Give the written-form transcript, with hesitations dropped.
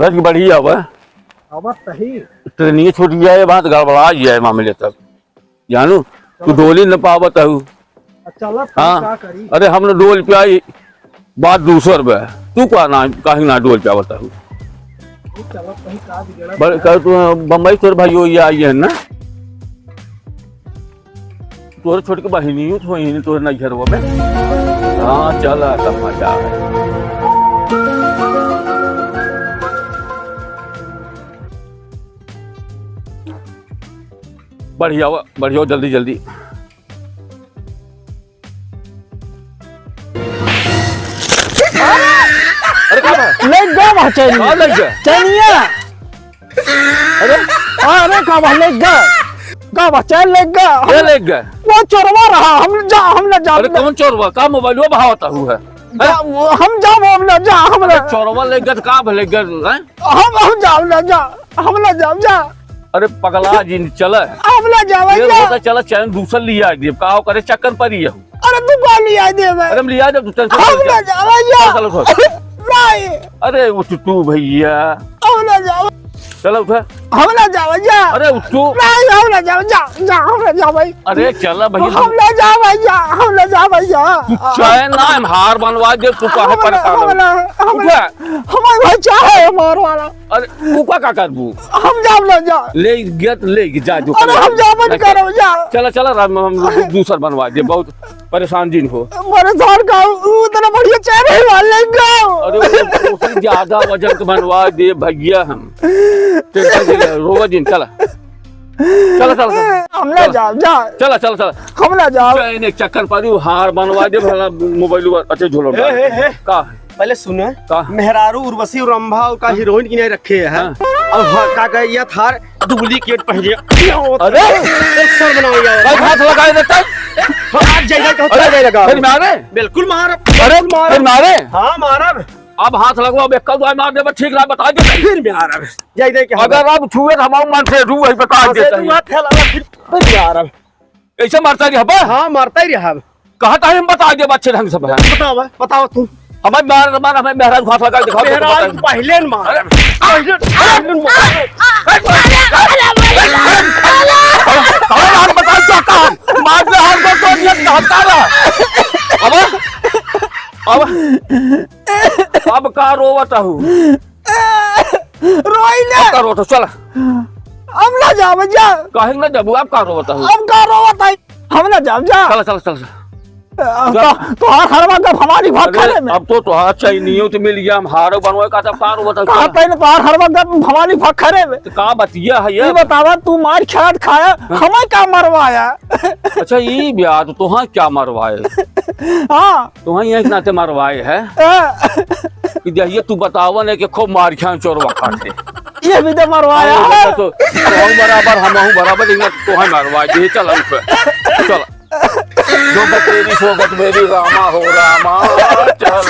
रज बढ़िया अब सही ट्रेनिंग छूट गया है, बात गड़बड़ा गया है मामले तक जानू। तू डोली न पावत है। चलो हाँ क्या करी। अरे हमने डोल पे आई बात दूसर पे, तू का ना कहीं ना डोल पे आवता हूँ। चलो कहीं का बिगड़ा कह तू बम्बई तोर भाई ये आई है ना, तोर छोट के बहिनी हो तोर ना घर में। हाँ चल तब मजा है। बढ़िया बढ़िया जल्दी जल्दी। अरे क्या लेग गया वहाँ चैनिया लग गया चैनिया। अरे अरे कहाँ लेग गया कहाँ चैन लेग गया। ये ले गए। वो चोरवा रहा हम जा अरे कौन चोर हुआ का मोबाइल बहावता हुआ है। हम जा हम चोरवा ले गए का भले गए हम जा अरे पगला जी चल हम जावे ये होता चला चैन दूसर लिया दे का करे चक्कर पर ही हूं। अरे तू कौन लिया दे मैं अरे हम लिया जब तू हम जावे नहीं अरे उठ तू भैया हम जावे चलो उठ हम जावे जा अरे उठ तू नहीं हम जावे जा हम जावे अरे चल भैया हम जावे जा चैन ना हम हार बनवा दे तू काहे परेशान हमारे भाई चाहे मार वाला। अरे तू का करबू हम जा ले जा जो अरे हम जावन करो जा चला हम दूसर बनवा दे। बहुत परेशान दिन हो मेरे सर का उतना बढ़िया चेहरे वाले का। अरे उससे ज्यादा वजन के बनवा दे भैया हम रोवा दिन चला हमने जा हमने जा एक चक्कर पर हार बनवा दे भला मोबाइल अच्छे झोलो का पहले सुनो का मेहरारू उर्वशी और रंभा का हीरोइन की नहीं रखे हैं। अब का कह यह थार डुप्लीकेट पहले अरे सर बनाओ यार हाथ लगा देता आज जाइए जाएगा फिर मारे बिल्कुल मार अरे फिर मारे हाँ मारा अब हाथ लगवा बेकल दो मार दे ठीक रहा बता दे फिर मारा जाइए क्या अगर आप छुए तो हम मन से रू है बता दे फिर मारा ऐसे मारता रही हबा। हाँ मारता ही रहा कहा था हम बता दे अच्छे ढंग से बताओ तुम हमें मार हमें मेहराज हाथ लगा दिखा मेहराज पहले मार अब का रोवता हूँ रोइले का रोता चल हम ना जावे जा कहीं ना जब आप का रोवता हूँ हम का रोवत है हम ना जा चल तो हर बार जब हमारी बात करे में अब तो हाथ चाहिए नहीं हो तो मिल गया हम हार बनवाए का तब कार रोवता कहा पहले तो हर बार जब हमारी बात करे में तो का बतिया है ये बतावा तू मार खाया हमें क्या मरवाया। अच्छा ये ब्याह तो तुहा क्या मरवाए हाँ तुहा एक नाते मरवाए है ये तू बतावा ने कि खूब मार खाए चोरवा खाते ये भी तो मरवाया है तो बराबर हम बराबर तुहा मरवाए चल चल जो तेरी सोगत मेरी रामा हो रामा चल